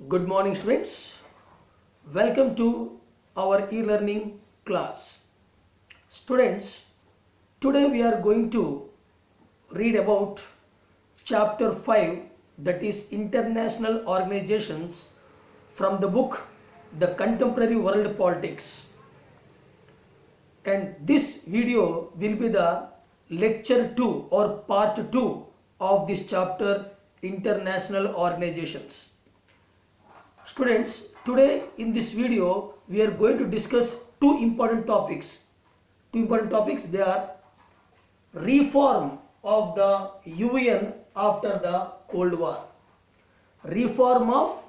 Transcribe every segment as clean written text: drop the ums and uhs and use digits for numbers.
Good morning, students. Welcome to our e-learning class. Students, today we are going to read about chapter 5, that is International Organizations, from the book The Contemporary World Politics. And this video will be the lecture 2 or part 2 of this chapter, International Organizations. Students, today in this video we are going to discuss two important topics. They are reform of the UN after the Cold War. Reform of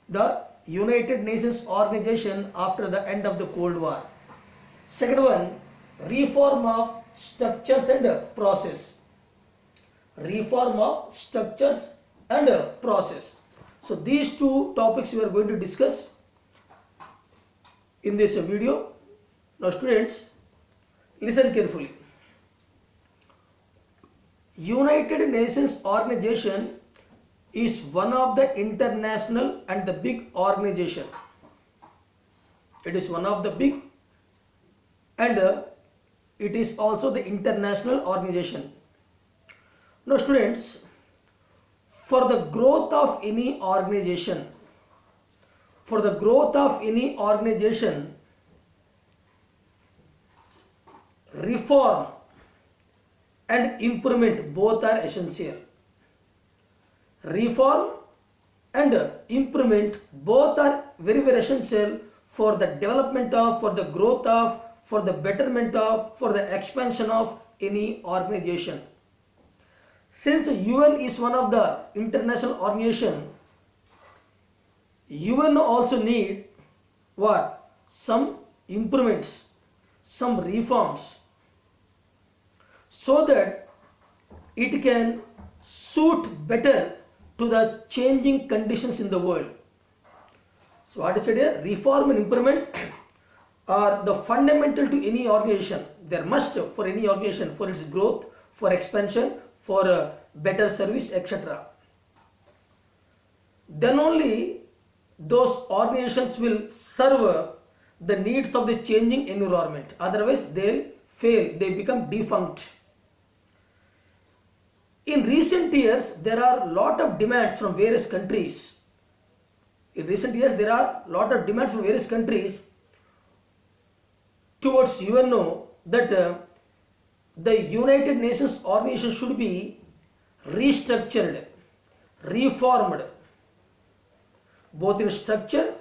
the United Nations Organization after the end of the Cold War. Second one, reform of structures and process. Reform of structures and process. So these two topics we are going to discuss in this video. Now students, listen carefully. United Nations Organization is one of the international and the big organization. It is one of the big and it is also the international organization. Now students, for the growth of any organization, reform and improvement both are essential. Reform and improvement both are very essential for the development of, for the growth of, for the betterment of, for the expansion of any organization. Since UN is one of the international organization, UN also need what? Some improvements, some reforms, so that it can suit better to the changing conditions in the world. So what is it here? Reform and improvement are the fundamental to any organization. They are must for any organization, for its growth, for expansion, for better service, etc. Then only those organizations will serve the needs of the changing environment. Otherwise they'll fail, they become defunct. In recent years, there are a lot of demands from various countries. Towards UNO that the United Nations Organization should be restructured, reformed, both in structure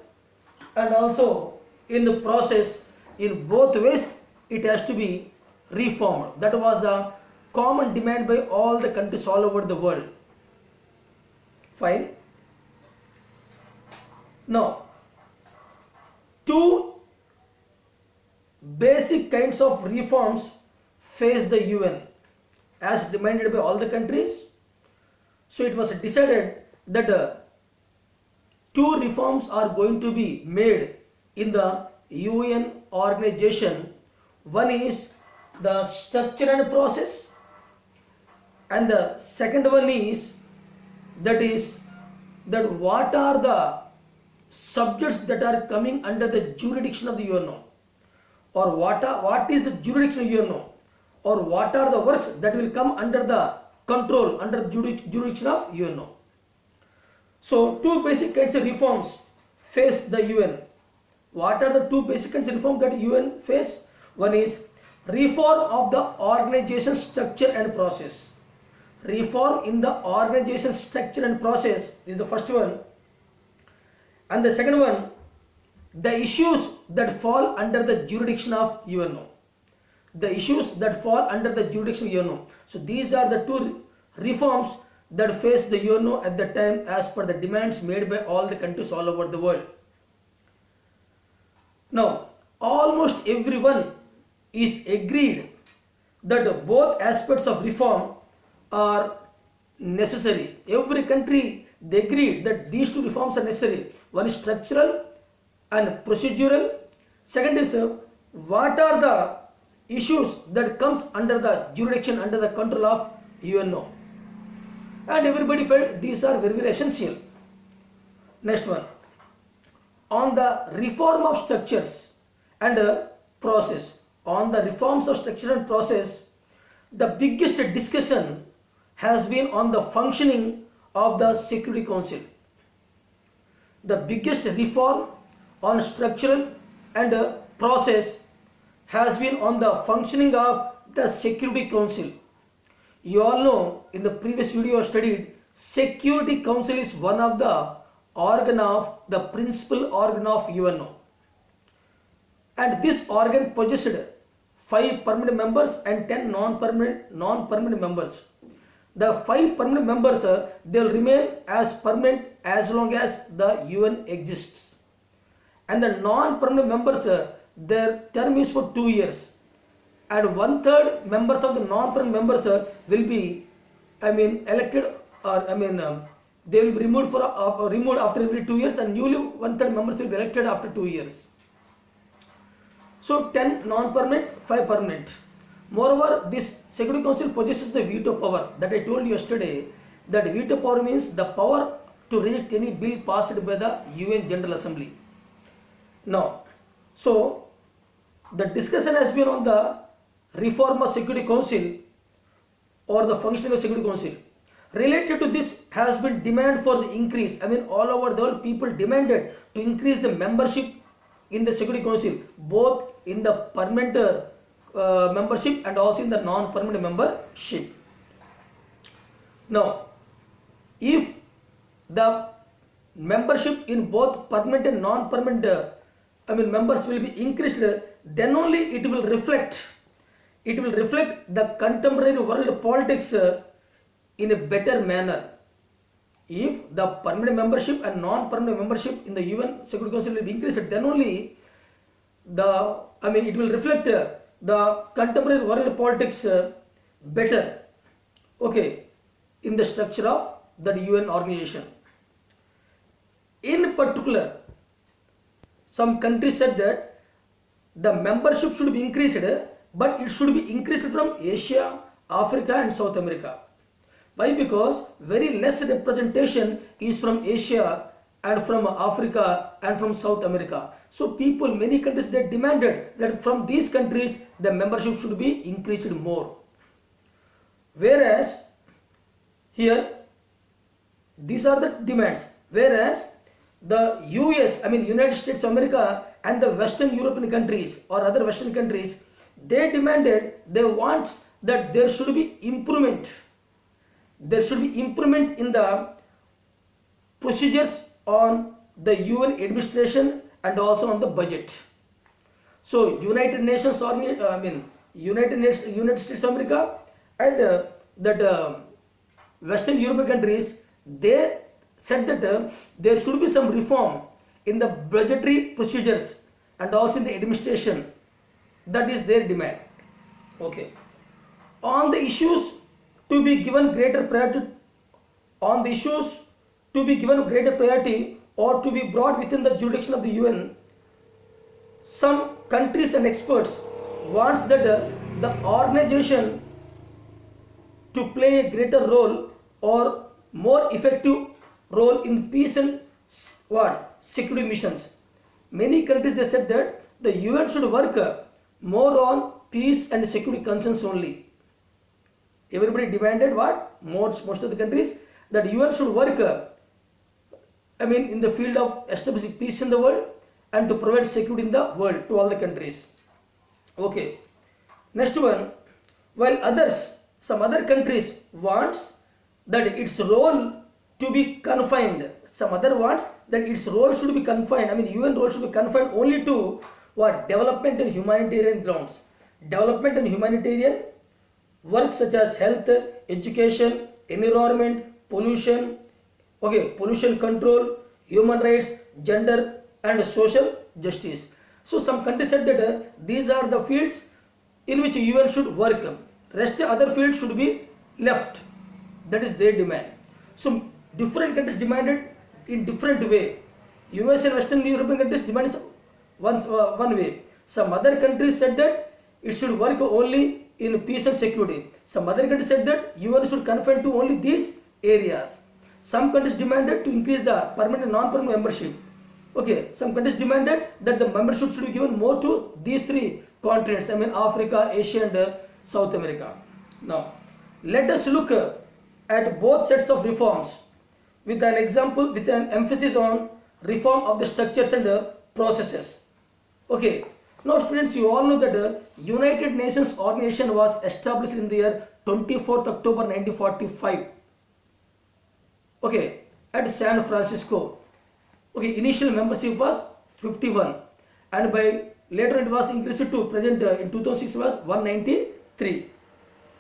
and also in the process. In both ways it has to be reformed. That was a common demand by all the countries all over the world. Fine. Now, two basic kinds of reforms face the UN as demanded by all the countries. So it was decided that two reforms are going to be made in the UN organization. One is the structure and process, and the second one is that what are the subjects that are coming under the jurisdiction of the UNO, or what is the jurisdiction of UNO, or what are the works that will come under the control, under the jurisdiction of UNO. So two basic kinds of reforms face the UN. What are the two basic kinds of reforms that UN face? One is reform of the organization structure and process. Reform in the organization structure and process is the first one. And the second one, the issues that fall under the jurisdiction of UNO. So these are the two reforms that face the UNO at the time as per the demands made by all the countries all over the world. Now, almost everyone is agreed that both aspects of reform are necessary. Every country, they agreed that these two reforms are necessary. One is structural and procedural. Second is what are the issues that comes under the jurisdiction, under the control of UNO. And everybody felt these are very essential. Next one, on the reform of structures and process. On the reforms of structure and process, the biggest discussion has been on the functioning of the Security Council. The biggest reform on structural and process has been on the functioning of the Security Council. You all know, in the previous video I studied, Security Council is one of the principal organ of UNO. And this organ possessed 5 permanent members and 10 non-permanent members. The 5 permanent members, they will remain as permanent as long as the UN exists. And the non-permanent members, their term is for 2 years. And 1/3 members of the non-permanent members will be, elected, or they will be removed after every 2 years, and newly 1/3 members will be elected after 2 years. So 10 non-permanent, 5 permanent. Moreover, this Security Council possesses the veto power that I told you yesterday. That veto power means the power to reject any bill passed by the UN General Assembly. Now, so the discussion has been on the reform of Security Council or the functioning of Security Council. Related to this has been demand for the increase. All over the world, people demanded to increase the membership in the Security Council, both in the permanent membership and also in the non-permanent membership. Now, if the membership in both permanent and non-permanent members will be increased, then only it will reflect the contemporary world politics in a better manner. If the permanent membership and non-permanent membership in the UN Security Council will be increased, then only it will reflect the contemporary world politics better, okay, in the structure of the UN organization. In particular, some countries said that the membership should be increased, but it should be increased from Asia, Africa and South America. Why? Because very less representation is from Asia and from Africa and from South America. So many countries, they demanded that from these countries the membership should be increased more. Whereas here, these are the demands. Whereas the US, United States of America, and the Western European countries or other Western countries, they want that there should be improvement. There should be improvement in the procedures on the UN administration and also on the budget. So United States of America and Western European countries, they said that there should be some reform in the budgetary procedures and also in the administration. That is their demand. Okay. On the issues to be given greater priority, or to be brought within the jurisdiction of the UN, some countries and experts wants that the organization to play a greater role or more effective role in peace and security missions. Many countries, they said that the UN should work more on peace and security concerns only. Everybody demanded what? Most of the countries, that UN should work in the field of establishing peace in the world and to provide security in the world to all the countries. Okay. Next one, while some other countries wants that its role to be confined. Some other wants that its role should be confined. UN role should be confined only to development and humanitarian grounds. Development and humanitarian work such as health, education, environment, pollution, pollution control, human rights, gender and social justice. So some countries said that these are the fields in which UN should work. Rest other fields should be left. That is their demand. So different countries demanded in different way. US and Western European countries demanded one way. Some other countries said that it should work only in peace and security. Some other countries said that UN should confine to only these areas. Some countries demanded to increase the permanent and non-permanent membership. Okay, some countries demanded that the membership should be given more to these three continents, I mean Africa, Asia and South America. Now, let us look at both sets of reforms with an example, with an emphasis on reform of the structures and processes. Okay, now students, you all know that the United Nations organization was established in the year 24th October 1945. Okay, at San Francisco. Okay, initial membership was 51 and by later it was increased to present in 2006 was 193.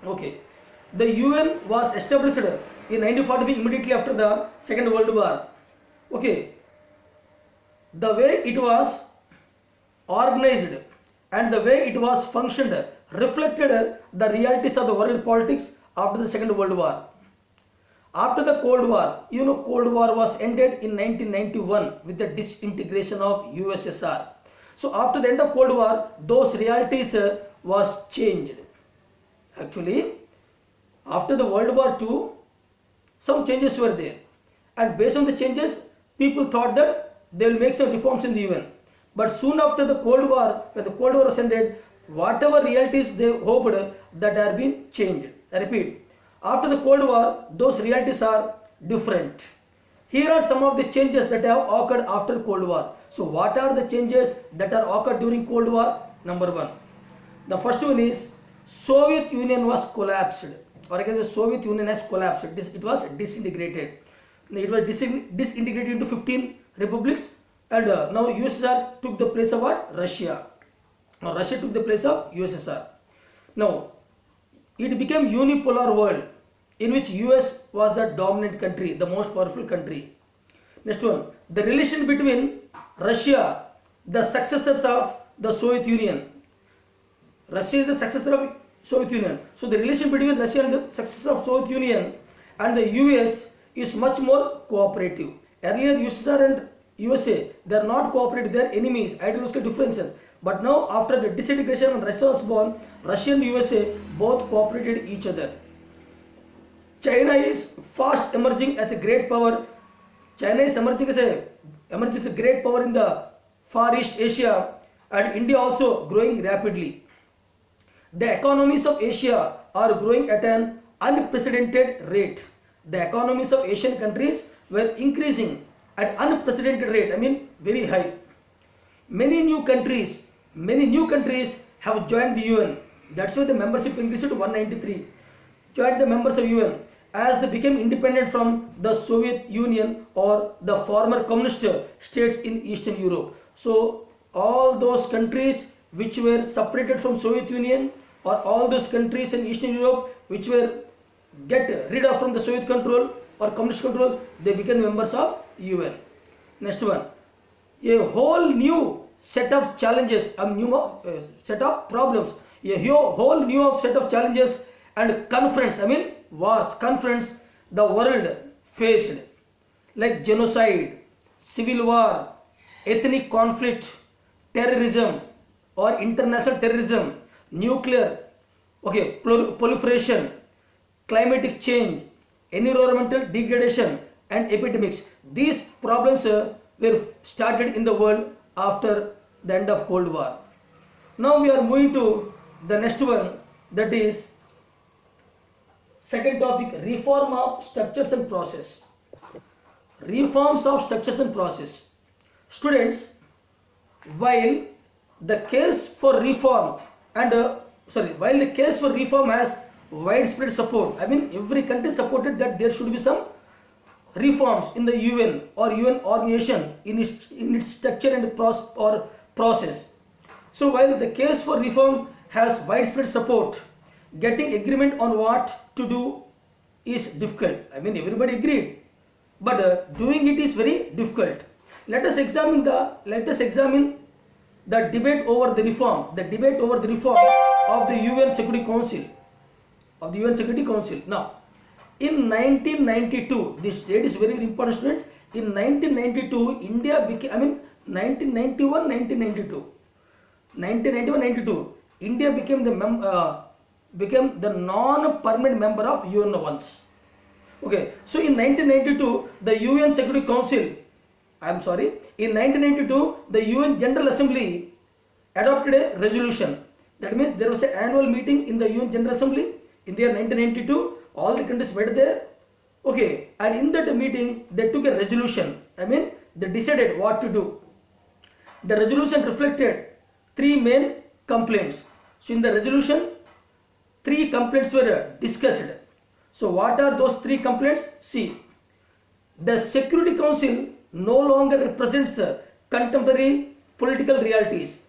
Okay, the UN was established in 1945 immediately after the Second World War. Okay, the way it was organized and the way it was functioned reflected the realities of the world politics after the Second World War. After the Cold War, you know, Cold War was ended in 1991 with the disintegration of USSR. So after the end of Cold War, those realities was changed. Actually, after the World War II, some changes were there, and based on the changes, people thought that they will make some reforms in the UN. But soon after the Cold War, when the Cold War was ended, whatever realities they hoped that have been changed. I repeat, after the Cold War, those realities are different. Here are some of the changes that have occurred after Cold War. So what are the changes that are occurred during Cold War? Number one, the first one is Soviet Union was collapsed, or I can say Soviet Union has collapsed. It was disintegrated. It was disintegrated into 15 republics, and now USSR took the place of what? Russia. Now Russia took the place of USSR. Now it became unipolar world in which US was the dominant country, the most powerful country. Next one, the relation between Russia, the successors of the Soviet Union. Russia is the successor of Soviet Union. So the relation between Russia and the successor of Soviet Union and the US is much more cooperative. Earlier USSR and USA, they are not cooperative, they are enemies, ideological differences. But now after the disintegration when Russia was born, Russia and USA both cooperated each other. China is fast emerging as a great power. China is emerging as a great power in the Far East Asia, and India also growing rapidly. The economies of Asia are growing at an unprecedented rate. The economies of Asian countries were increasing at unprecedented rate, I mean very high. Many new countries have joined the UN. That's why the membership increased to 193. Joined the members of UN as they became independent from the Soviet Union or the former communist states in Eastern Europe. So all those countries which were separated from Soviet Union, or all those countries in Eastern Europe which were get rid of from the Soviet control or communist control, they became members of UN. Next one, a whole new set of challenges, a new set of problems, a whole new set of challenges and confronts, I mean wars, confronts the world faced, like genocide, civil war, ethnic conflict, terrorism or international terrorism, nuclear, proliferation, climatic change, environmental degradation and epidemics. These problems were started in the world after the end of Cold War. Now we are moving to the next one, that is second topic, reform of structures and process. Reforms of structures and process. Students, while the case for reform while the case for reform has widespread support, I mean every country supported that there should be some reforms in the UN or UN organization in its structure and process. So while the case for reform has widespread support, getting agreement on what to do is difficult. I mean everybody agreed, but doing it is very difficult. Let us examine the debate over the reform of the UN Security Council. Now, in 1992, this date is very important, students. In 1992, India became, 1991-92, India became the non-permanent member of UN once. Okay, so in 1992, the UN Security Council, in 1992, the UN General Assembly adopted a resolution. That means there was an annual meeting in the UN General Assembly in the year 1992. All the countries met there. Okay, and in that meeting, they took a resolution. They decided what to do. The resolution reflected three main complaints. So in the resolution, three complaints were discussed. So what are those three complaints? See, the Security Council no longer represents contemporary political realities.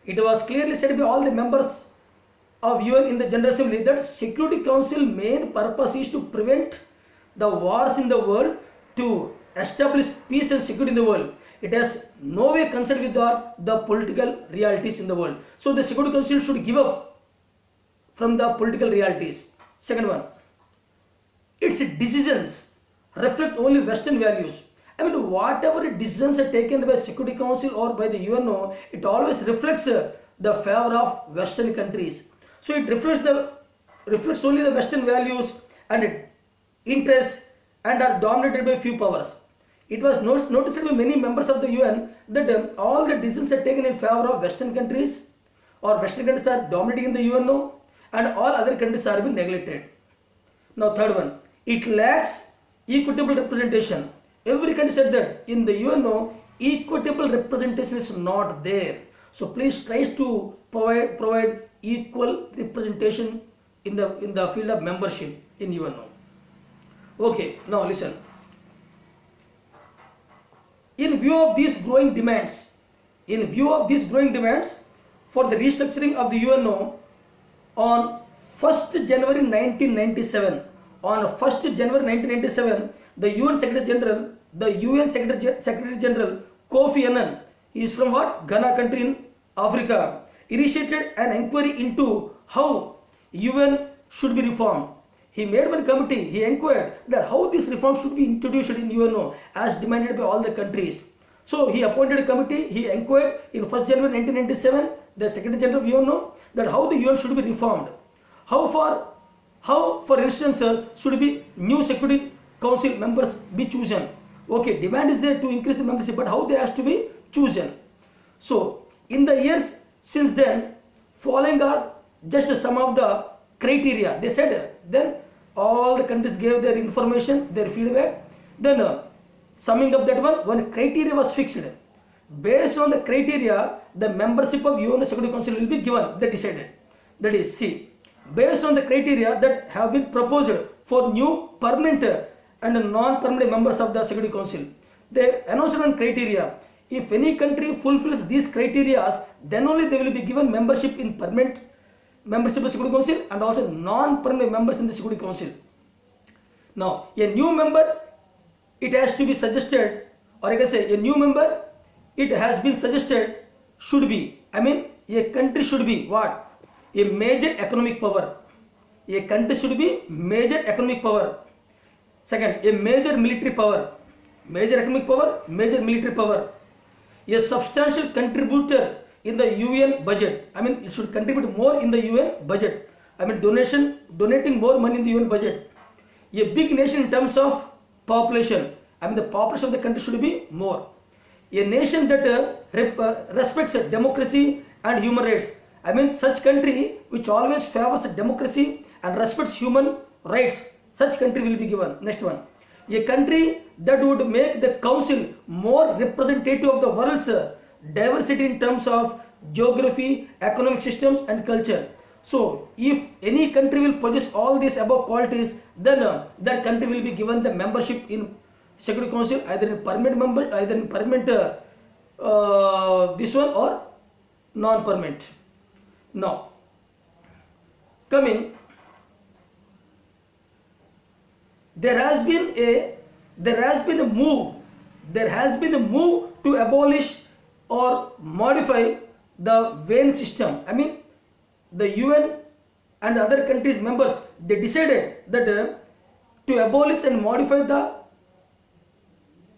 It was clearly said by all the members of UN in the General Assembly that Security Council main purpose is to prevent the wars in the world, to establish peace and security in the world. It has no way concerned with the political realities in the world. So the Security Council should give up from the political realities. Second one, its decisions reflect only Western values. Whatever decisions are taken by Security Council or by the UNO, it always reflects the favor of Western countries. So it reflects only the Western values and interests and are dominated by few powers. It was noticed by many members of the UN that all the decisions are taken in favor of Western countries, or Western countries are dominating in the UNO, and all other countries are being neglected. Now third one, it lacks equitable representation. Every country said that in the UNO, equitable representation is not there. So please try to provide equal representation in the field of membership in UNO. Okay, now listen. In view of these growing demands, for the restructuring of the UNO, on 1st January 1997, the UN Secretary General Kofi Annan, he is from what? Ghana country in Africa, initiated an inquiry into how UN should be reformed. He made one committee. He inquired that how this reform should be introduced in UNO as demanded by all the countries. So he appointed a committee. He inquired in 1st January 1997, the Secretary General of UNO, that how the UN should be reformed. How, for instance, should be new Security Council members be chosen. Okay, demand is there to increase the membership, but how they have to be chosen. So in the years since then, following are just some of the criteria. They said then all the countries gave their information, their feedback. Then summing up that one criteria was fixed. Based on the criteria, the membership of UN Security Council will be given. They decided. That is, see, based on the criteria that have been proposed for new permanent and non-permanent members of the Security Council, they announced one criteria. If any country fulfills these criteria, then only they will be given membership in permanent membership of Security Council and also non-permanent members in the Security Council. Now, a new member, it has to be suggested, or I can say a new member, it has been suggested, should be, a country should be what? A major economic power. A country should be major economic power. Second, a major military power. Major economic power, major military power. A substantial contributor in the UN budget. It should contribute more in the UN budget. Donating more money in the UN budget. A big nation in terms of population. The population of the country should be more. A nation that respects democracy and human rights. Such country which always favors democracy and respects human rights. Such country will be given. Next one. A country that would make the council more representative of the world's diversity in terms of geography, economic systems and culture. So if any country will possess all these above qualities, then that country will be given the membership in Security Council, either in permanent member, either in permanent this one or non-permanent. Now coming, there has been a move to abolish or modify the VAN system. The UN and other countries members, they decided that to abolish and modify the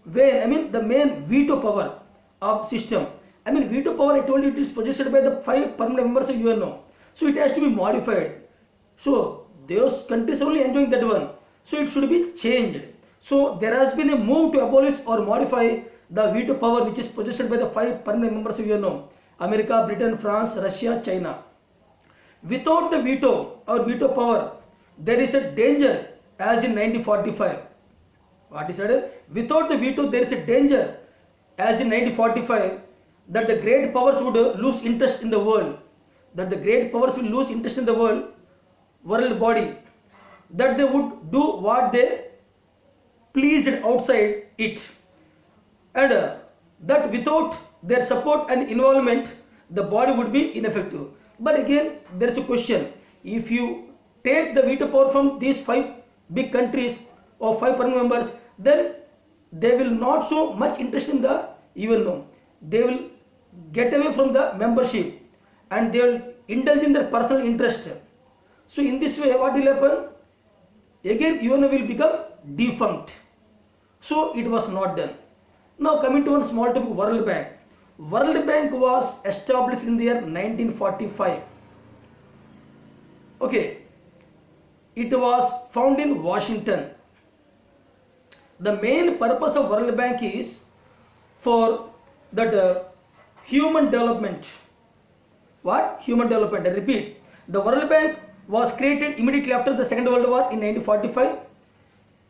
VAN, the main veto power of system. Veto power, I told you, it is possessed by the 5 permanent members of UNO. So it has to be modified. So those countries only enjoying that one. So it should be changed. So there has been a move to abolish or modify the veto power which is possessed by the 5 permanent members of UNO: America, Britain, France, Russia, China. Without the veto or veto power, there is a danger as in 1945. What is said? Without the veto, there is a danger as in 1945 that the great powers would lose interest in the world. That the great powers will lose interest in the world body. That they would do what they pleased outside it. And that without their support and involvement, the body would be ineffective. But again, there is a question. If you take the veto power from these 5 big countries or 5 permanent members, then they will not show much interest in the UNO. They will get away from the membership and they will indulge in their personal interest. So in this way, what will happen? Again, UNO will become defunct. So it was not done. Now coming to one small topic, World Bank. World Bank was established in the year 1945. Okay, it was found in Washington. The main purpose of World Bank is for that human development. What? Human development. I repeat, the World Bank was created immediately after the Second World War in 1945.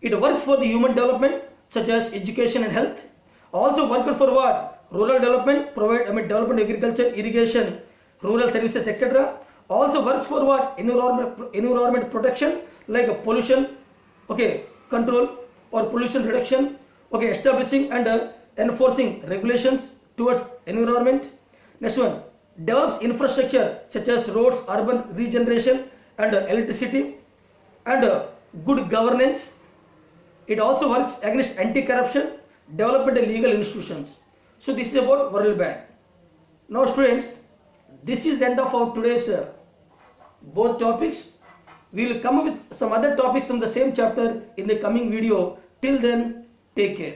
It works for the human development such as education and health. Also worked for what? Rural development, development, agriculture, irrigation, rural services, etc. Also works for what? Environment protection, like pollution, okay, control or pollution reduction, okay, establishing and enforcing regulations towards environment. Next one, develops infrastructure such as roads, urban regeneration and electricity and good governance. It also works against anti-corruption, development and legal institutions. So this is about World Bank. Now students, this is the end of our today's both topics. We will come up with some other topics from the same chapter in the coming video. Till then, take care.